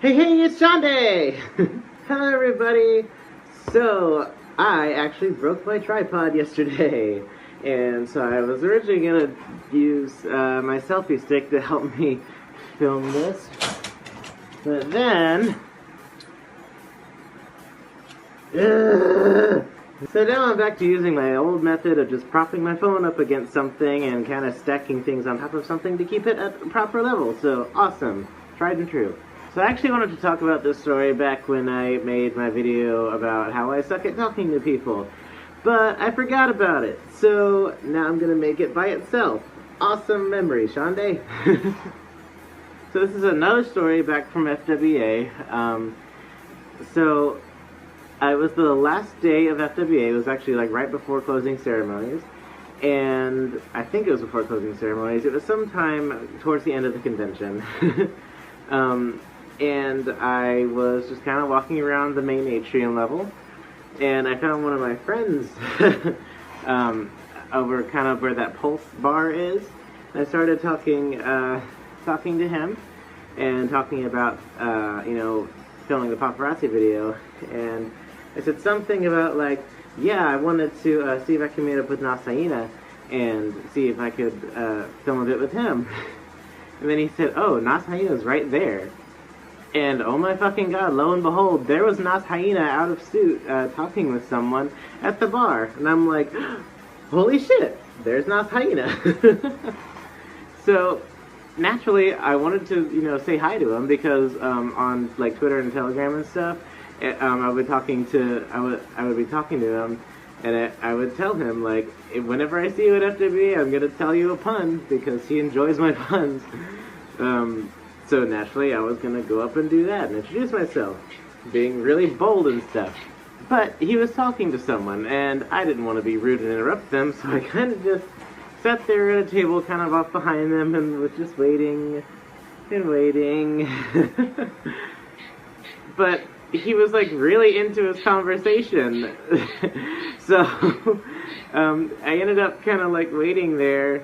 Hey, it's Schande! Hello, everybody! So, I actually broke my tripod yesterday, and so I was originally going to use my selfie stick to help me film this, but then... So now I'm back to using my old method of just propping my phone up against something and kind of stacking things on top of something to keep it at the proper level. So, awesome. Tried and true. So I actually wanted to talk about this story back when I made my video about how I suck at talking to people. But I forgot about it. So now I'm going to make it by itself. Awesome memory, Schande. So this is another story back from FWA. So it was the last day of FWA. It was actually like right before closing ceremonies. And I think it was before closing ceremonies. It was sometime towards the end of the convention. And I was just kind of walking around the main atrium level, and I found one of my friends over kind of where that pulse bar is. I started talking to him, and talking about, filming the paparazzi video, and I said something about, like, yeah, I wanted to see if I could meet up with Hyena and see if I could film a bit with him. And then he said, oh, Hyena's right there. And oh my fucking god, lo and behold, there was Hyena out of suit talking with someone at the bar. And I'm like, holy shit, there's Hyena. So, naturally, I wanted to, say hi to him because on like Twitter and Telegram and stuff, I would be talking to him, and I would tell him, like, whenever I see you at FWA, I'm gonna tell you a pun because he enjoys my puns. So naturally, I was gonna go up and do that and introduce myself, being really bold and stuff. But he was talking to someone, and I didn't want to be rude and interrupt them, so I kind of just sat there at a table kind of off behind them and was just waiting and waiting. But he was like really into his conversation. So I ended up kind of like waiting there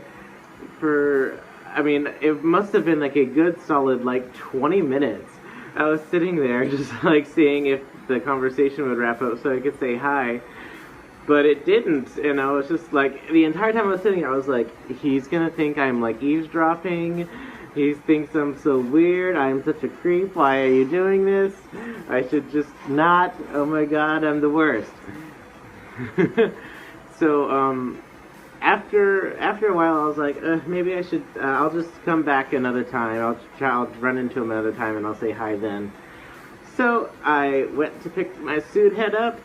for, I mean, it must have been like a good solid like 20 minutes. I was sitting there just like seeing if the conversation would wrap up so I could say hi. But it didn't, and I was just like, the entire time I was sitting there, I was like, he's gonna think I'm like eavesdropping. He thinks I'm so weird. I'm such a creep. Why are you doing this? I should just not. Oh my god, I'm the worst. So, after a while, I was like, maybe I should, I'll just come back another time. I'll run into him another time and I'll say hi then. So, I went to pick my suit head up,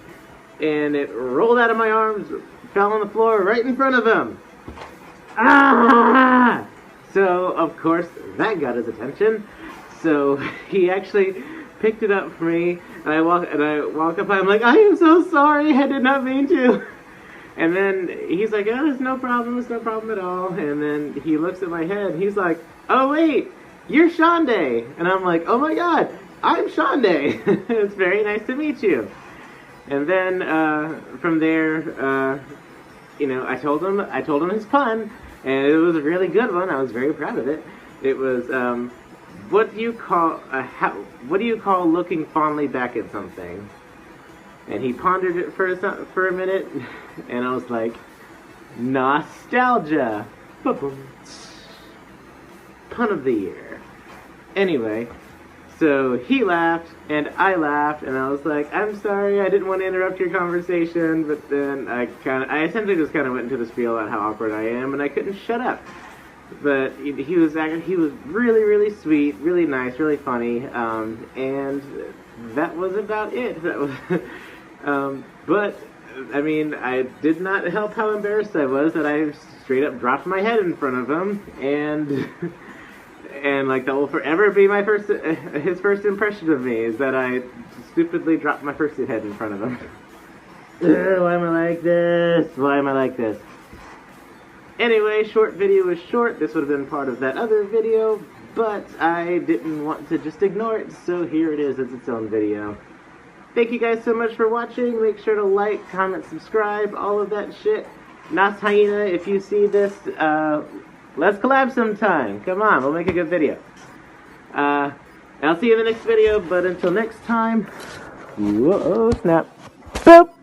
and it rolled out of my arms, fell on the floor right in front of him. Ah! So, of course, that got his attention. So, he actually picked it up for me, and I walk up, I'm like, I am so sorry, I did not mean to. And then he's like, oh, it's no problem at all. And then he looks at my head, and he's like, oh wait, you're Schande. And I'm like, oh my god, I'm Schande. It's very nice to meet you. And then from there, I told him his pun, and it was a really good one. I was very proud of it. It was, what do you call looking fondly back at something? And he pondered it for a minute, and I was like, nostalgia. Pun of the year. Anyway, so he laughed, and I laughed, and I was like, I'm sorry, I didn't want to interrupt your conversation, but then I essentially just kind of went into the spiel about how awkward I am, and I couldn't shut up. But he was really, really sweet, really nice, really funny, and that was about it. That was, but, I mean, I did not help how embarrassed I was that I straight up dropped my head in front of him, and like that will forever be my his first impression of me, is that I stupidly dropped my first head in front of him. Why am I like this? Why am I like this? Anyway, short video is short. This would have been part of that other video, but I didn't want to just ignore it, so here it is as its own video. Thank you guys so much for watching. Make sure to like, comment, subscribe, all of that shit. Hyena, if you see this, let's collab sometime. Come on, we'll make a good video. I'll see you in the next video, but until next time, whoa, snap, boop!